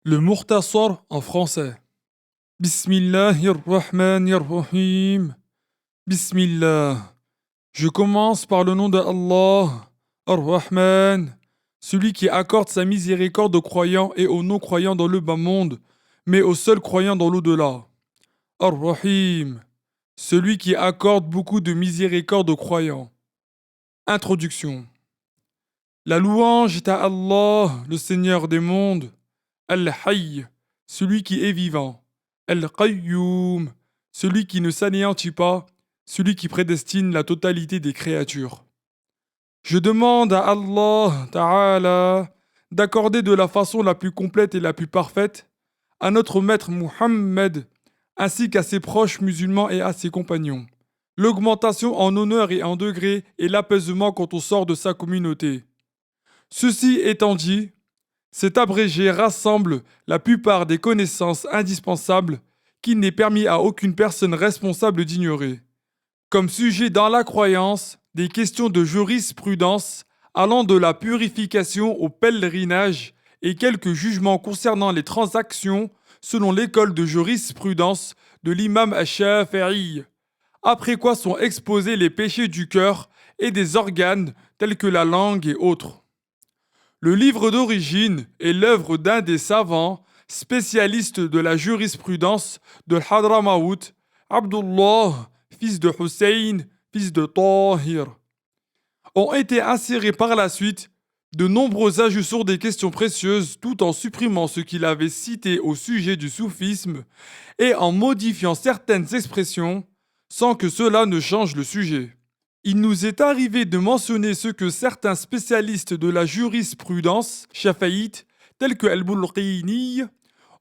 Le Mukhtasar en français. Bismillahirrahmanirrahim. Bismillah. Je commence par le nom de Allah, Ar-Rahman, celui qui accorde sa miséricorde aux croyants et aux non-croyants dans le bas monde, mais aux seuls croyants dans l'au-delà. Ar-Rahim, celui qui accorde beaucoup de miséricorde aux croyants. Introduction. La louange est à Allah, le Seigneur des mondes. Al-Hayy, celui qui est vivant. Al-Qayyum, celui qui ne s'anéantit pas, celui qui prédestine la totalité des créatures. Je demande à Allah Ta'ala d'accorder de la façon la plus complète et la plus parfaite à notre maître Muhammad, ainsi qu'à ses proches musulmans et à ses compagnons, l'augmentation en honneur et en degré et l'apaisement quand on sort de sa communauté. Ceci étant dit, cet abrégé rassemble la plupart des connaissances indispensables qu'il n'est permis à aucune personne responsable d'ignorer. Comme sujet dans la croyance, des questions de jurisprudence allant de la purification au pèlerinage et quelques jugements concernant les transactions selon l'école de jurisprudence de l'imam Ash-Shafi'i, après quoi sont exposés les péchés du cœur et des organes tels que la langue et autres. Le livre d'origine est l'œuvre d'un des savants spécialistes de la jurisprudence de Hadramaout, Abdullah, fils de Hussein, fils de Tahir. Ont été insérés par la suite de nombreux ajouts sur des questions précieuses tout en supprimant ce qu'il avait cité au sujet du soufisme et en modifiant certaines expressions sans que cela ne change le sujet. Il nous est arrivé de mentionner ce que certains spécialistes de la jurisprudence shafi'ite, tels que Al-Bulqini,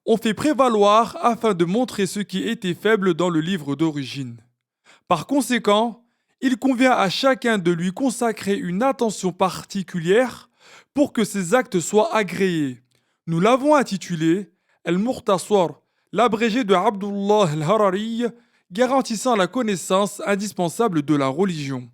ont fait prévaloir afin de montrer ce qui était faible dans le livre d'origine. Par conséquent, il convient à chacun de lui consacrer une attention particulière pour que ses actes soient agréés. Nous l'avons intitulé Al-Mukhtasar, l'abrégé de Abdullah al-Harari, garantissant la connaissance indispensable de la religion.